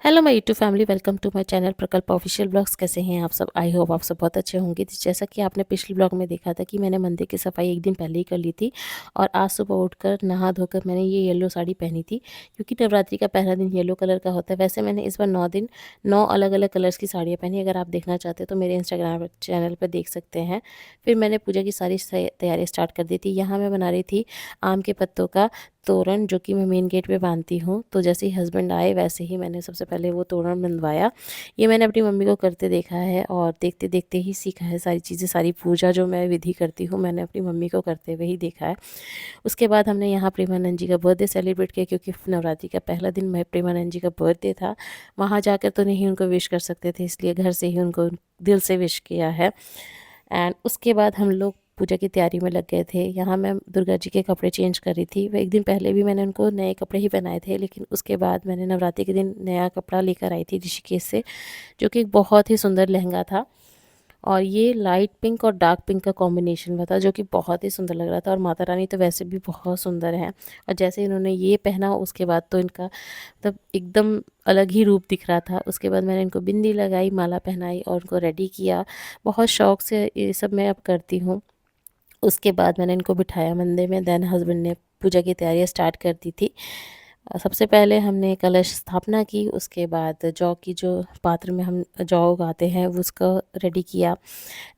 Hello my YouTube family, welcome to my channel Prakalp official blogs. कैसे हैं आप सब? आई होप आप सब बहुत अच्छे होंगे। तो जैसा कि आपने पिछले ब्लॉग में देखा था कि मैंने मंदिर की सफाई एक दिन पहले ही कर ली थी और आज सुबह उठकर नहा धोकर मैंने ये येलो साड़ी पहनी थी, क्योंकि नवरात्रि का पहला दिन येलो कलर का होता है। वैसे मैंने इस बार 9 दिन 9 अलग अलग कलर्स की साड़ियाँ पहनी। अगर आप देखना चाहते हो तो मेरे इंस्टाग्राम चैनल पर देख सकते हैं। फिर मैंने पूजा की सारी तैयारी स्टार्ट कर दी थी। यहाँ मैं बना रही थी आम के पत्तों का तोरण, जो कि मैं मेन गेट पे बांधती हूँ। तो जैसे ही हस्बैंड आए वैसे ही मैंने सबसे पहले वो तोरण बंधवाया। ये मैंने अपनी मम्मी को करते देखा है और देखते देखते ही सीखा है सारी चीज़ें। सारी पूजा जो मैं विधि करती हूँ मैंने अपनी मम्मी को करते हुए ही देखा है। उसके बाद हमने यहाँ प्रेमानंद जी का बर्थडे सेलिब्रेट किया, क्योंकि नवरात्रि का पहला दिन मैं प्रेमानंद जी का बर्थडे था। वहाँ जाकर तो नहीं उनको विश कर सकते थे, इसलिए घर से ही उनको दिल से विश किया है। एंड उसके बाद हम लोग पूजा की तैयारी में लग गए थे। यहाँ मैं दुर्गा जी के कपड़े चेंज कर रही थी। वह एक दिन पहले भी मैंने उनको नए कपड़े ही पहनाए थे, लेकिन उसके बाद मैंने नवरात्रि के दिन नया कपड़ा लेकर आई थी ऋषिकेश से, जो कि एक बहुत ही सुंदर लहंगा था। और ये लाइट पिंक और डार्क पिंक का कॉम्बिनेशन में था, जो कि बहुत ही सुंदर लग रहा था। और माता रानी तो वैसे भी बहुत सुंदर हैं, और जैसे इन्होंने ये पहना उसके बाद तो इनका मतलब एकदम अलग ही रूप दिख रहा था। उसके बाद मैंने इनको बिंदी लगाई, माला पहनाई और उनको रेडी किया। बहुत शौक से ये सब मैं अब करती हूँ। उसके बाद मैंने इनको बिठाया मंदिर में। देन हस्बैंड ने पूजा की तैयारियां स्टार्ट कर दी थी। सबसे पहले हमने कलश स्थापना की। उसके बाद जौ की जो पात्र में हम जौ उगाते हैं वो उसको रेडी किया।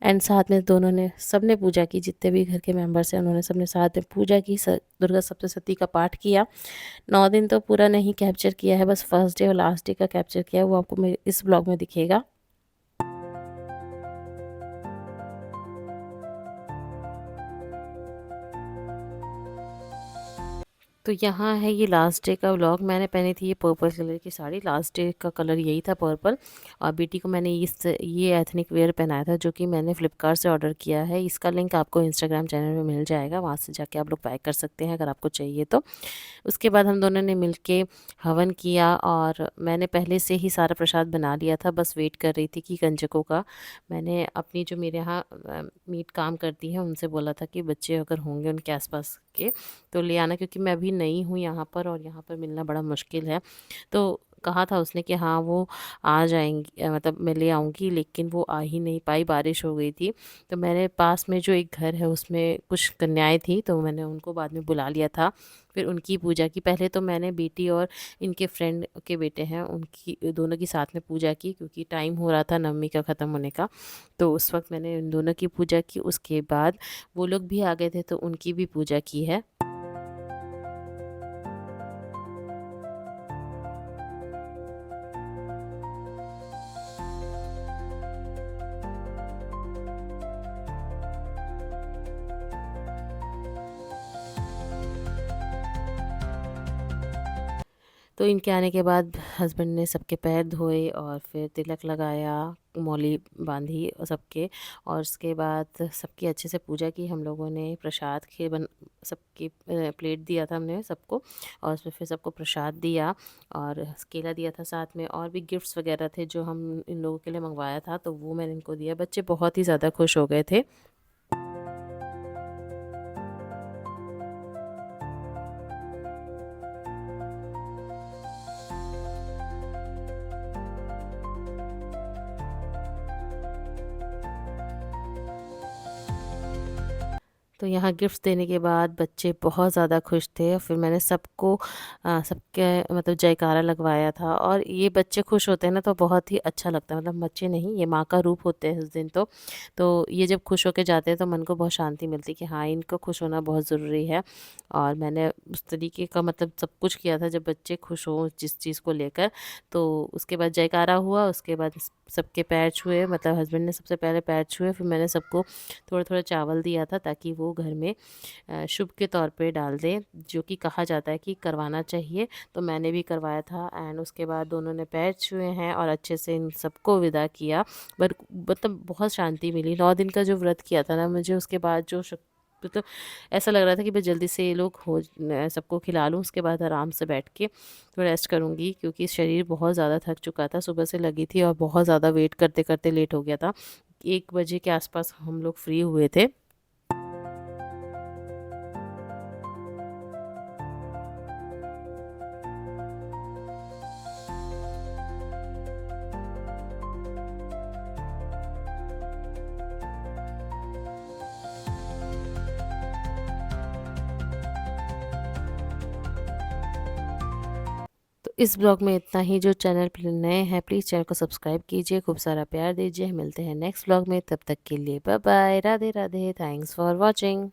एंड साथ में दोनों ने सबने पूजा की, जितने भी घर के मेंबर्स हैं उन्होंने सबने साथ में पूजा की। दुर्गा सप्तशती का पाठ किया। 9 दिन तो पूरा नहीं कैप्चर किया है, बस फर्स्ट डे और लास्ट डे का कैप्चर किया है, वो आपको मेरे इस ब्लॉग में दिखेगा। तो यहाँ है ये लास्ट डे का व्लॉग। मैंने पहनी थी ये पर्पल कलर की साड़ी। लास्ट डे का कलर यही था, पर्पल। और बेटी को मैंने ये एथनिक वेयर पहनाया था, जो कि मैंने फ्लिपकार्ट से ऑर्डर किया है। इसका लिंक आपको इंस्टाग्राम चैनल में मिल जाएगा, वहाँ से जाके आप लोग बाय कर सकते हैं अगर आपको चाहिए तो। उसके बाद हम दोनों ने मिलके हवन किया, और मैंने पहले से ही सारा प्रसाद बना लिया था। बस वेट कर रही थी कि कंजकों का। मैंने अपनी जो मेरे यहाँ मीट काम करती है उनसे बोला था कि बच्चे अगर होंगे उनके आसपास के तो ले आना, क्योंकि मैं अभी नई हूँ यहाँ पर और यहाँ पर मिलना बड़ा मुश्किल है। तो कहा था उसने कि हाँ वो आ जाएंगी, मतलब मैं ले आऊँगी, लेकिन वो आ ही नहीं पाई, बारिश हो गई थी। तो मैंने पास में जो एक घर है उसमें कुछ कन्याएं थी, तो मैंने उनको बाद में बुला लिया था। फिर उनकी पूजा की। पहले तो मैंने बेटी और इनके फ्रेंड के बेटे हैं उनकी दोनों की साथ में पूजा की, क्योंकि टाइम हो रहा था नवमी का ख़त्म होने का। तो उस वक्त मैंने इन दोनों की पूजा की। उसके बाद वो लोग भी आ गए थे तो उनकी भी पूजा की है। तो इनके आने के बाद हस्बैंड ने सबके पैर धोए और फिर तिलक लगाया, मौली बांधी और सबके। और उसके बाद सबकी अच्छे से पूजा की। हम लोगों ने प्रसाद के सबकी प्लेट दिया था हमने सबको, और उसमें फिर सबको प्रसाद दिया और केला दिया था साथ में। और भी गिफ्ट्स वगैरह थे जो हम इन लोगों के लिए मंगवाया था, तो वो मैंने इनको दिया। बच्चे बहुत ही ज़्यादा खुश हो गए थे। तो यहाँ गिफ्ट्स देने के बाद बच्चे बहुत ज़्यादा खुश थे। फिर मैंने सबको सबके मतलब जयकारा लगवाया था। और ये बच्चे खुश होते हैं ना तो बहुत ही अच्छा लगता है। मतलब बच्चे नहीं, ये माँ का रूप होते हैं उस दिन तो ये जब खुश होके जाते हैं तो मन को बहुत शांति मिलती है कि हाँ इनको खुश होना बहुत ज़रूरी है। और मैंने उस तरीके का मतलब सब कुछ किया था जब बच्चे खुश हों जिस चीज़ को लेकर। तो उसके बाद जयकारा हुआ। उसके बाद सबके पैर छुए, मतलब हस्बैंड ने सबसे पहले पैर छुए, फिर मैंने सबको थोड़ा थोड़ा चावल दिया था ताकि वो घर में शुभ के तौर पे डाल दें, जो कि कहा जाता है कि करवाना चाहिए। तो मैंने भी करवाया था। एंड उसके बाद दोनों ने पैर छुए हैं और अच्छे से इन सबको विदा किया। बट मतलब बहुत शांति मिली। 9 दिन का जो व्रत किया था ना मुझे, उसके बाद जो मतलब ऐसा लग रहा था कि मैं जल्दी से ये लोग हो सबको खिला लूँ, उसके बाद आराम से बैठ के तो रेस्ट करूँगी, क्योंकि शरीर बहुत ज़्यादा थक चुका था। सुबह से लगी थी और बहुत ज़्यादा वेट करते करते लेट हो गया था। 1 बजे के आसपास हम लोग फ्री हुए थे। इस ब्लॉग में इतना ही। जो चैनल पर नए हैं प्लीज़ चैनल को सब्सक्राइब कीजिए, खूब सारा प्यार दीजिए। मिलते हैं नेक्स्ट ब्लॉग में, तब तक के लिए bye bye, Radhe Radhe, thanks for watching.